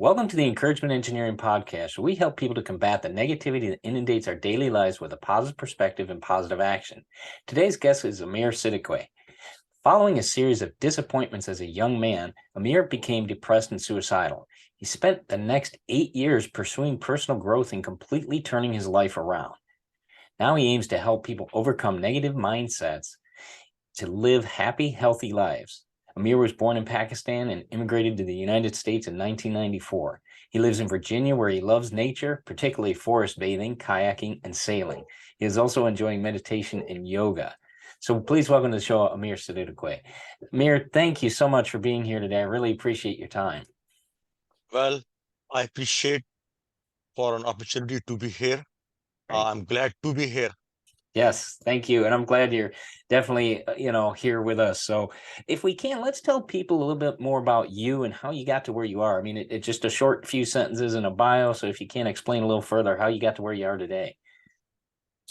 Welcome to the Encouragement Engineering Podcast, where we help people to combat the negativity that inundates our daily lives with a positive perspective and positive action. Today's guest is Amir Siddiqui. Following a series of disappointments as a young man, Amir became depressed and suicidal. He spent the next 8 years pursuing personal growth and completely turning his life around. Now he aims to help people overcome negative mindsets to live happy, healthy lives. Amir was born in Pakistan and immigrated to the United States in 1994. He lives in Virginia, where he loves nature, particularly forest bathing, kayaking, and sailing. He is also enjoying meditation and yoga. So please welcome to the show, Amir Siddiqui. Amir, thank you so much for being here today. I really appreciate your time. Well, I appreciate for an opportunity to be here. Great. I'm glad to be here. Yes, thank you. And I'm glad you're definitely, here with us. So if we can, let's tell people a little bit more about you and how you got to where you are. I mean, it's just a short few sentences in a bio. So if you can explain a little further how you got to where you are today.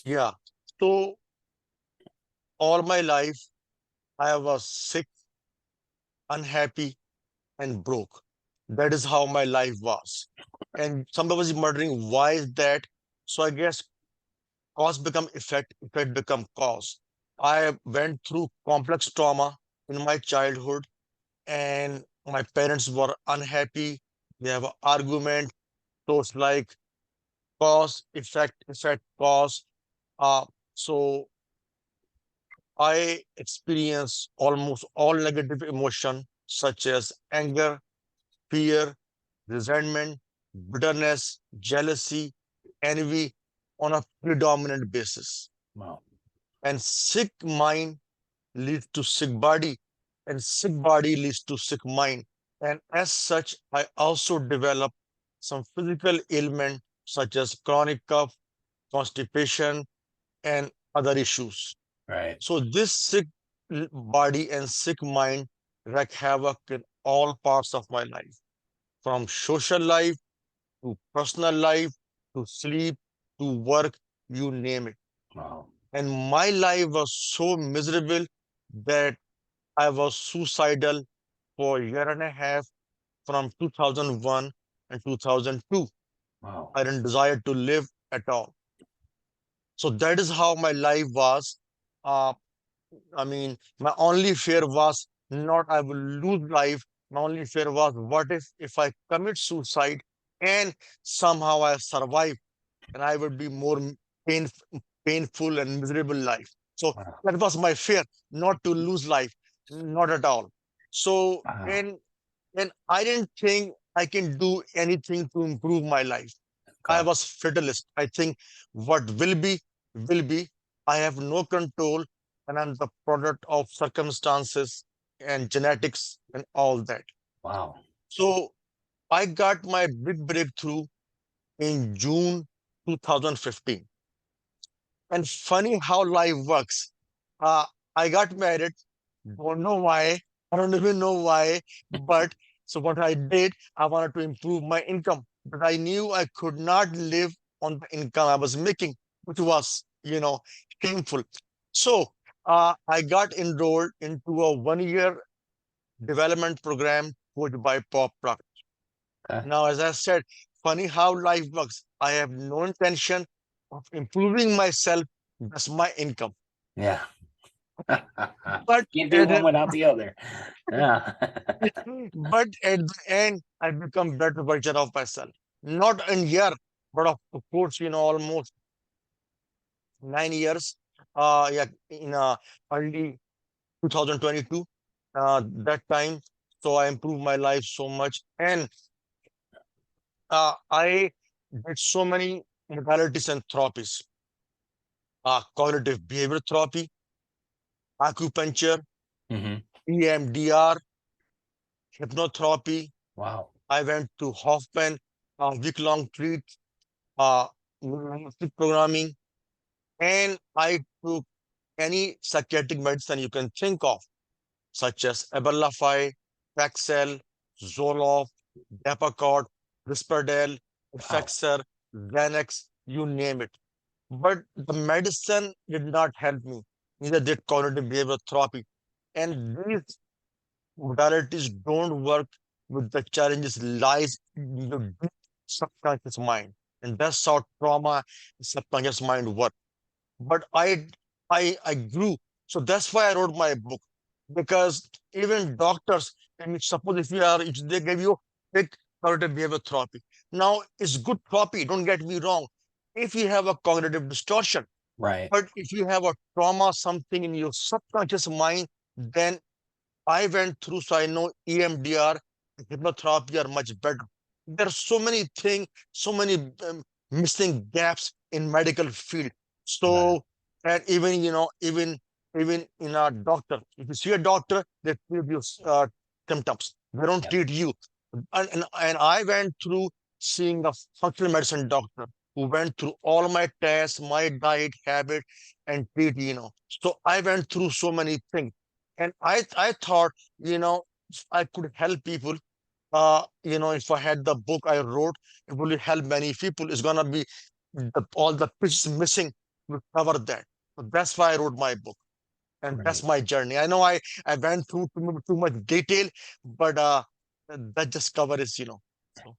Yeah. So all my life, I was sick, unhappy, and broke. That is how my life was. And somebody was wondering why is that? So I guess cause become effect, effect become cause. I went through complex trauma in my childhood, and my parents were unhappy. They have an argument. So it's like cause, effect, effect, cause. Uh, so I experience almost all negative emotion such as anger, fear, resentment, bitterness, jealousy, envy on a predominant basis. Wow. And sick mind leads to sick body, and sick body leads to sick mind. And as such, I also develop some physical ailment such as chronic cough, constipation, and other issues. Right. So this sick body and sick mind wreak havoc in all parts of my life, from social life to personal life to sleep to work, you name it. Wow. And my life was so miserable that I was suicidal for a year and a half from 2001 and 2002. Wow. I didn't desire to live at all. So that is how my life was. Uh, I mean, my only fear was not I will lose life. My only fear was what if I commit suicide and somehow I survive and I would be more pain, painful and miserable life. So Wow. that was my fear, not to lose life, not at all. So Wow. and I didn't think I can do anything to improve my life. I Okay. was fatalist. I think what will be, will be. I have no control, and I'm the product of circumstances and genetics and all that. Wow. So I got my big breakthrough in June 2015. And funny how life works. Uh, I got married, don't know why, I don't even know why, but so what I did, I wanted to improve my income, but I knew I could not live on the income I was making, which was, shameful. So I got enrolled into a 1 year development program coached by Pop Product. Okay. Now, as I said, funny how life works. I have no intention of improving myself. That's my income. Yeah. But Can't do at, one without the other. Yeah. but at the end, I become better version of myself. Not in year, but of course, almost 9 years. Yeah, in early 2022, that time. So I improved my life so much, and I did so many modalities and therapies. Cognitive behavior therapy, acupuncture, Hmm. EMDR, hypnotherapy. Wow. I went to Hoffman, week-long treat, uh, neurolinguistic programming, and I took any psychiatric medicine you can think of, such as Abilify, Paxil, Zoloft, Depakote, Risperdal, Wow. Effexor, Xanax, you name it. But the medicine did not help me. Neither did cognitive behavioral therapy. And these modalities don't work with the challenges lies in your deep subconscious mind. And that's how trauma and subconscious mind work. But I grew. So that's why I wrote my book. Because even doctors, I mean, suppose if they give you quick cognitive behavior therapy. Now it's good therapy, don't get me wrong. If you have a cognitive distortion, Right. but if you have a trauma, something in your subconscious mind, then I went through, so I know EMDR, hypnotherapy are much better. There are so many things, so many missing gaps in medical field. Right. So, and even, even in a doctor, if you see a doctor, they treat you symptoms. They don't Yep. treat you. And I went through seeing a functional medicine doctor who went through all my tests, my diet, habit, and treat. So I went through so many things. And I thought, if I could help people, if I had the book I wrote, it will help many people. It's gonna be all the pieces missing will cover that. So that's why I wrote my book. And that's Right. my journey. I know I went through too much detail, but that just covers. So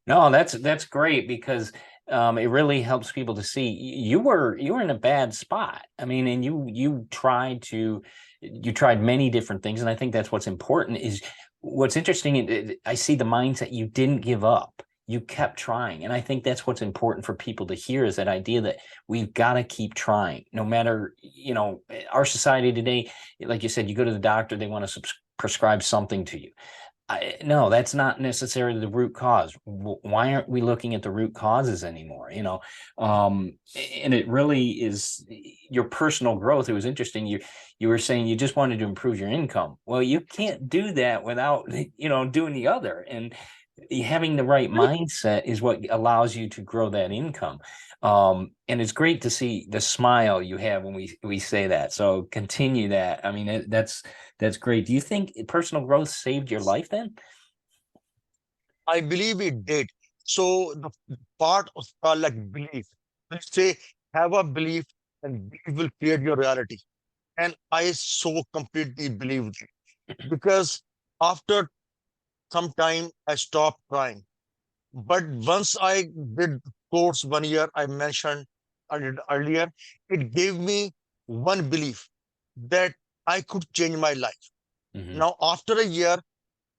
No, that's great because it really helps people to see you were in a bad spot. I mean, and you tried many different things, and I think that's what's important. Is what's interesting. I see the mindset. You didn't give up. You kept trying, and I think that's what's important for people to hear is that idea that we've got to keep trying, no matter our society today. Like you said, you go to the doctor, they want to prescribe something to you. No, that's not necessarily the root cause. Why aren't we looking at the root causes anymore? And it really is your personal growth. It was interesting. You were saying you just wanted to improve your income. Well, you can't do that without doing the other. And having the right mindset is what allows you to grow that income. And it's great to see the smile you have when we say that. So continue that. I mean, that's great. Do you think personal growth saved your life then? I believe it did. So the part of like belief, we say have a belief and belief will create your reality. And I so completely believed it because after some time I stopped trying. But once I did the course 1 year, I mentioned earlier, it gave me one belief that I could change my life. Hmm. Now, after a year,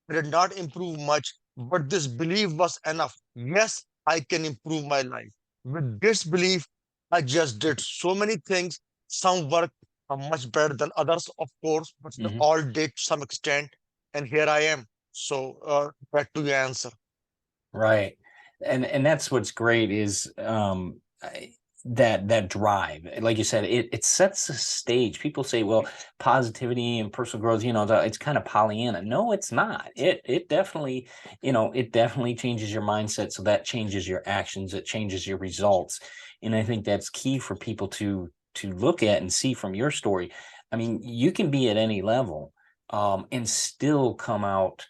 I did not improve much, but this belief was enough. Yes, I can improve my life. With this belief, I just did so many things. Some work are much better than others, of course, but they Hmm. all did to some extent. And here I am. So, back to your answer. Right. And that's what's great is that drive. Like you said, it sets the stage. People say, well, positivity and personal growth, it's kind of Pollyanna. No, it's not. It definitely, it definitely changes your mindset. So that changes your actions, it changes your results. And I think that's key for people to look at and see from your story. I mean, you can be at any level and still come out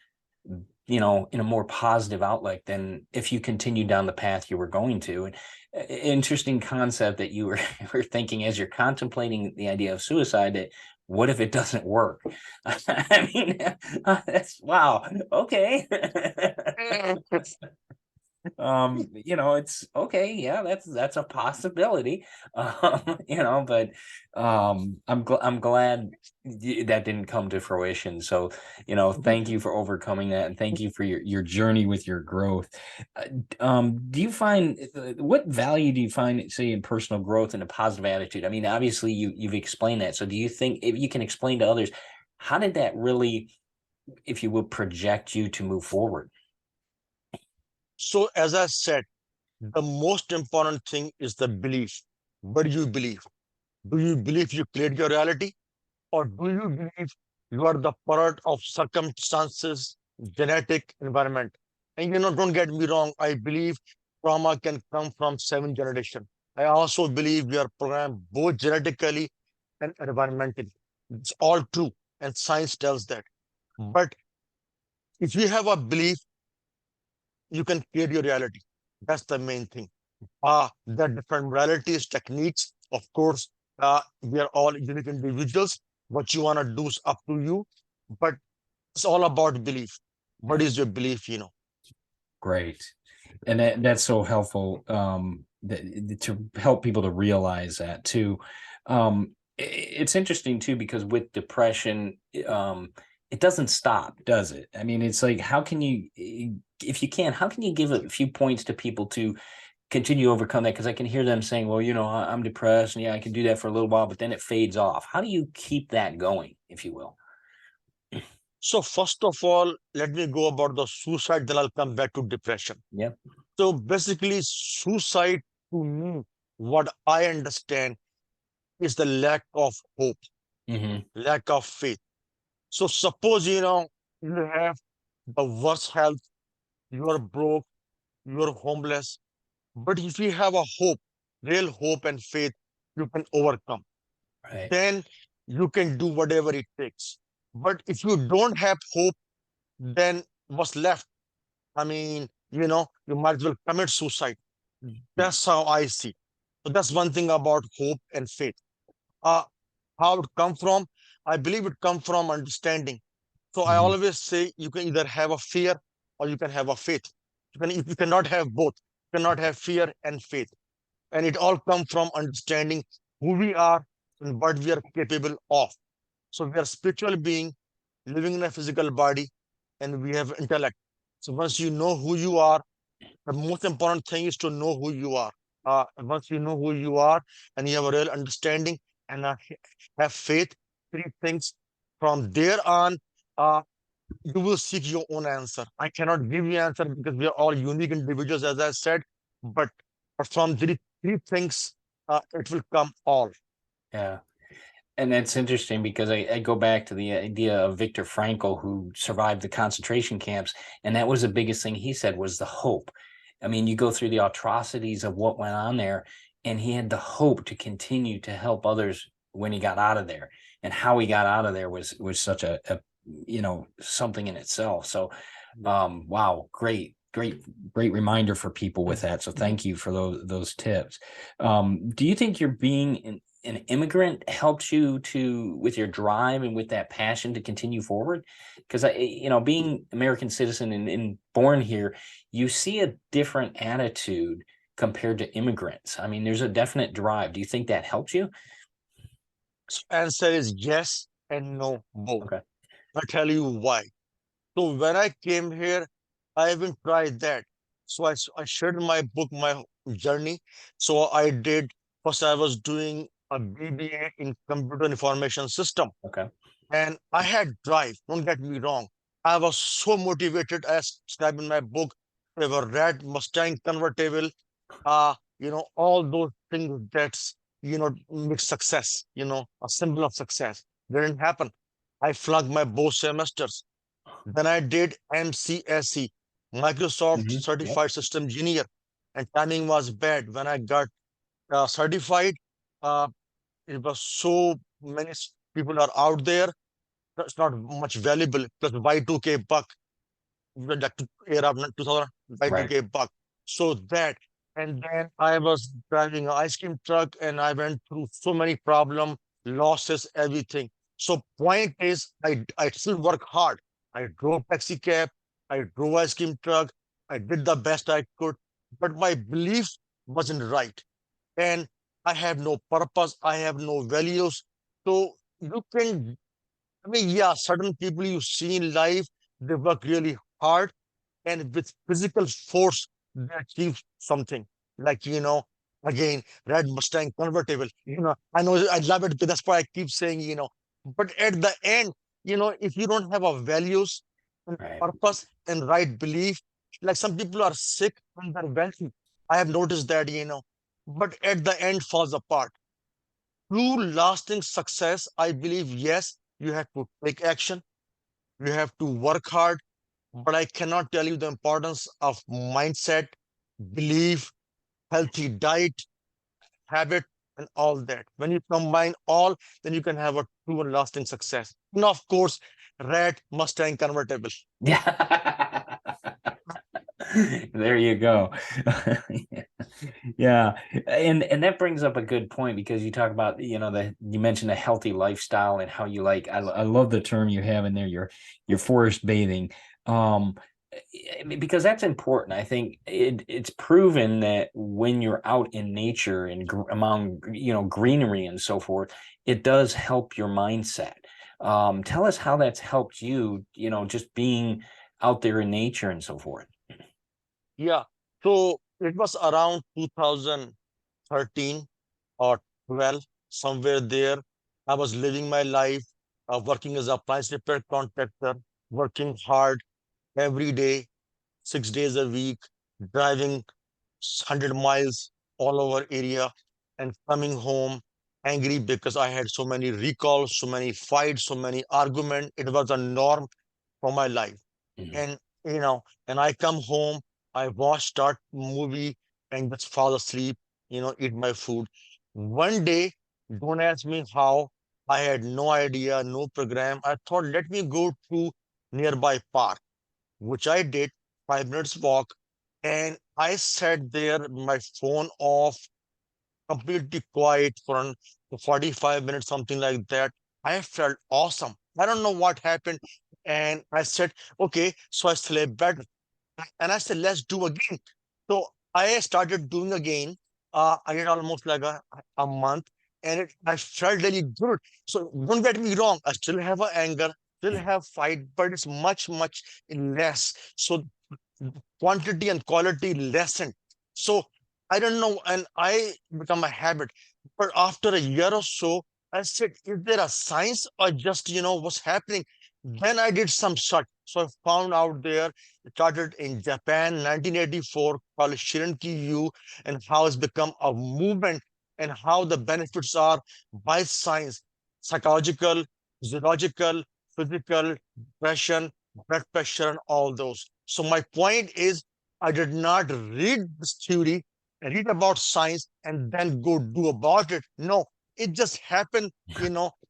in a more positive outlook than if you continue down the path you were going to. And interesting concept that you were, were thinking as you're contemplating the idea of suicide that what if it doesn't work? I mean, that's wow. Okay. It's okay, yeah, that's a possibility. But I'm glad that didn't come to fruition. So thank you for overcoming that, and thank you for your journey with your growth. Do you find what value do you find, say, in personal growth and a positive attitude? I mean, obviously you've explained that, so do you think if you can explain to others, how did that really, if you will, project you to move forward? So, as I said, the most important thing is the belief. What do you believe? Do you believe you create your reality? Or do you believe you are the product of circumstances, genetic environment? And don't get me wrong, I believe trauma can come from 7 generation. I also believe we are programmed both genetically and environmentally. It's all true, and science tells that. But if you have a belief, you can create your reality. That's the main thing. The different realities, techniques, of course, we are all unique individuals. What you want to do is up to you, but it's all about belief. What Yeah. is your belief? Great. And that's so helpful, to help people to realize that too. It's interesting too, because with depression, it doesn't stop, does it? I mean, it's like, how can you, if you can, how can you give a few points to people to continue to overcome that? Because I can hear them saying, well, I'm depressed, and yeah, I can do that for a little while, but then it fades off. How do you keep that going, if you will? So first of all, let me go about the suicide, then I'll come back to depression. Yep. So basically, suicide to me, what I understand is the lack of hope, Hmm. lack of faith. So suppose, you have the worst health, you are broke, you are homeless. But if you have a hope, real hope and faith, you can overcome. Right. Then you can do whatever it takes. But if you don't have hope, then what's left? I mean, you might as well commit suicide. That's how I see. So that's one thing about hope and faith. Uh, how it come from? I believe it come from understanding. So I Hmm. always say you can either have a fear or you can have a faith. You cannot have both. You cannot have fear and faith. And it all comes from understanding who we are and what we are capable of. So we are spiritual being living in a physical body, and we have intellect. So once you know who you are, the most important thing is to know who you are. Once you know who you are and you have a real understanding and have faith, three things. From there on, uh, you will seek your own answer. I cannot give you answer because we are all unique individuals, as I said. But, but from three things, it will come all. Yeah. And that's interesting, because I go back to the idea of Viktor Frankl, who survived the concentration camps. And that was the biggest thing he said, was the hope. I mean, you go through the atrocities of what went on there, and he had the hope to continue to help others when he got out of there. And how he got out of there was such a something in itself. So wow, great reminder for people with that. So thank you for those tips. Do you think your being an immigrant helped you to with your drive and with that passion to continue forward? Because being American citizen and born here, you see a different attitude compared to immigrants. I mean, there's a definite drive. Do you think that helped you? So answer is yes and no, both. Okay. I'll tell you why. So when I came here, I haven't tried that. So I shared my book, my journey. So I did, first I was doing a BBA in computer information system. Okay. And I had drive, don't get me wrong. I was so motivated, as described in my book. They were red Mustang convertible, all those things that's, make success, a symbol of success. Didn't happen. I flunked my both semesters. Then I did MCSE, Microsoft Hmm. Yep. Certified System Engineer, and timing was bad. When I got certified, uh, it was so many people are out there. It's not much valuable. Plus Y2K buck, that era of 2000 Right. Y2K buck. So that, and then I was driving an ice cream truck, and I went through so many problems, losses, everything. So point is, I still work hard. I drove taxi cab, I drove ice cream truck, I did the best I could, but my belief wasn't right, and I have no purpose, I have no values. So you can, I mean, yeah, certain people you see in life, they work really hard, and with physical force, they achieve something. Like, again, red Mustang convertible. I know I love it, but that's why I keep saying, but at the end, if you don't have a values and Right. purpose and right belief, like some people are sick and they're wealthy. I have noticed that, but at the end falls apart. True lasting success, I believe, yes, you have to take action, you have to work hard, but I cannot tell you the importance of mindset, belief, healthy diet, habit, and all that. When you combine all, then you can have a true and lasting success. And of course, red Mustang convertible. Yeah. There you go. Yeah. And that brings up a good point, because you talk about, you mentioned a healthy lifestyle, and how you like, I love the term you have in there, your forest bathing. I mean, because that's important. I think it's proven that when you're out in nature and among greenery and so forth, it does help your mindset. Tell us how that's helped you. Just being out there in nature and so forth. Yeah. So it was around 2013 or 12, somewhere there. I was living my life, working as a appliance repair contractor, working hard every day, 6 days a week, driving 100 miles all over area and coming home angry because I had so many recalls, so many fights, so many arguments. It was a norm for my life. Mhm. And and I come home, I watch start movie and just fall asleep, eat my food. One day, don't ask me how, I had no idea, no program. I thought, let me go to nearby park, which I did, 5 minutes walk, and I sat there, my phone off, completely quiet for 45 minutes, something like that. I felt awesome. I don't know what happened. And I said, okay, so I slept better. And I said, let's do again. So I started doing again. I did almost like a month, and I felt really good. So don't get me wrong, I still have a anger, still have fight, but it's much, much less. So quantity and quality lessened. So I don't know, and I become a habit. But after a year or so, I said, is there a science or just, what's happening? Then I did some search. So I found out there, it started in Japan, 1984, called Shirinki Yu, and how it's become a movement and how the benefits are by science, psychological, physiological, physical, depression, blood pressure, and all those. So my point is, I did not read this theory and read about science and then go do about it. No, it just happened.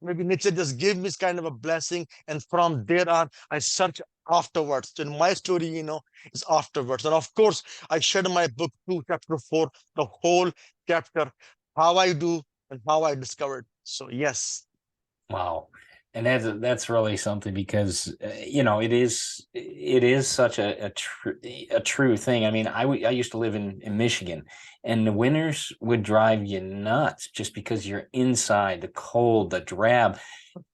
Maybe nature just gave me this kind of a blessing, and from there on, I search afterwards. And my story, is afterwards. And of course, I shared in my book two, chapter four, the whole chapter, how I do and how I discovered. So yes, Wow. And that's really something because it is such a true thing. I mean, I used to live in Michigan, and the winters would drive you nuts just because you're inside, the cold, the drab.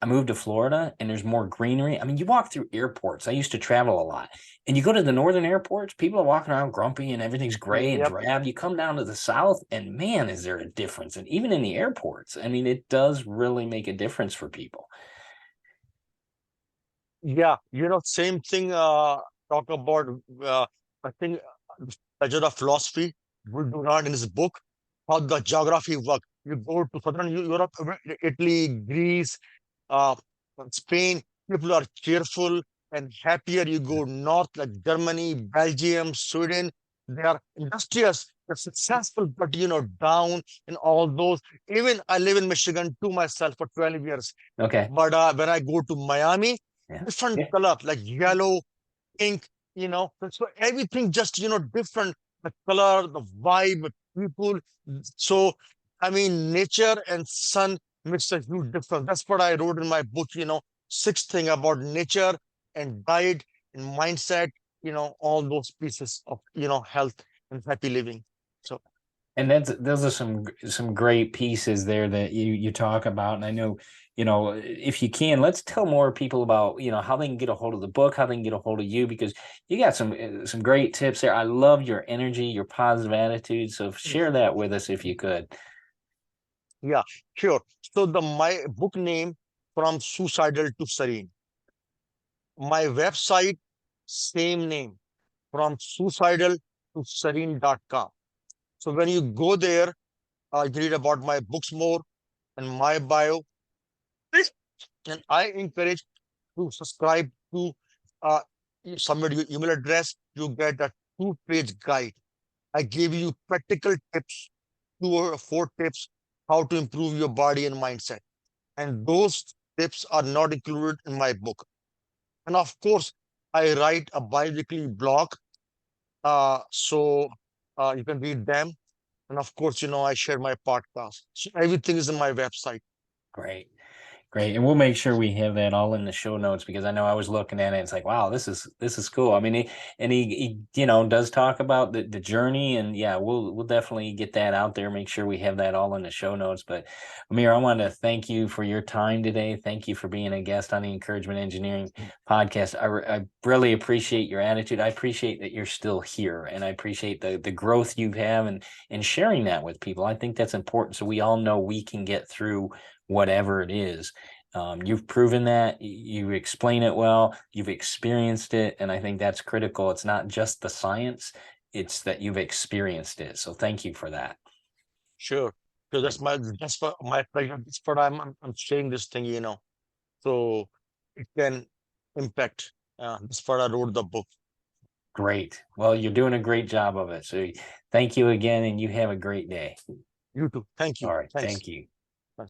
I moved to Florida and there's more greenery. I mean, you walk through airports. I used to travel a lot. And you go to the northern airports, people are walking around grumpy and everything's gray and yep. drab. You come down to the south and man, is there a difference? And even in the airports, I mean, it does really make a difference for people. Yeah, same thing. Talk about, I think, Lecture of Philosophy, would do not in his book, how the geography work. You go to southern Europe, Italy, Greece, uh, Spain, people are cheerful and happier. You go north, like Germany, Belgium, Sweden, they are industrious, they're successful, but down in all those. Even I live in Michigan too myself for 12 years. Okay. But when I go to Miami, Yeah. different Yeah. color, like yellow, pink, so everything just, different, the color, the vibe, people. So, I mean, nature and sun makes a huge difference. That's what I wrote in my book, sixth thing about nature and diet and mindset, all those pieces of, health and happy living. So, And those are some great pieces there that you talk about. And I know, if you can, let's tell more people about, how they can get a hold of the book, how they can get a hold of you, because you got some great tips there. I love your energy, your positive attitude. So share that with us if you could. yeah, sure. So my book name, From Suicidal to Serene. My website, same name, From Suicidal to Serene.com. So when you go there, you read about my books more and my bio. And I encourage to subscribe to, uh, you submit your email address, you get a two-page guide. I give you practical tips, 2 or 4 tips, how to improve your body and mindset. And those tips are not included in my book. And of course, I write a bi-weekly blog, so you can read them. And of course, I share my podcast. So everything is in my website. Great. Great. And we'll make sure we have that all in the show notes, because I know I was looking at it. It's like, wow, this is cool. I mean, he does talk about the journey, and yeah, we'll definitely get that out there. Make sure we have that all in the show notes. But Amir, I want to thank you for your time today. Thank you for being a guest on the Encouragement Engineering podcast. I really appreciate your attitude. I appreciate that you're still here, and I appreciate the growth you have and sharing that with people. I think that's important, so we all know we can get through whatever it is. You've proven that, you explain it well, you've experienced it, and I think that's critical. It's not just the science, it's that you've experienced it. So thank you for that. Sure. So that's for my pleasure. That's what I'm saying this thing, so it can impact. That's what I wrote the book. Great. Well, you're doing a great job of it. So thank you again, and you have a great day. You too. Thank All you. right. Thanks. Thank you.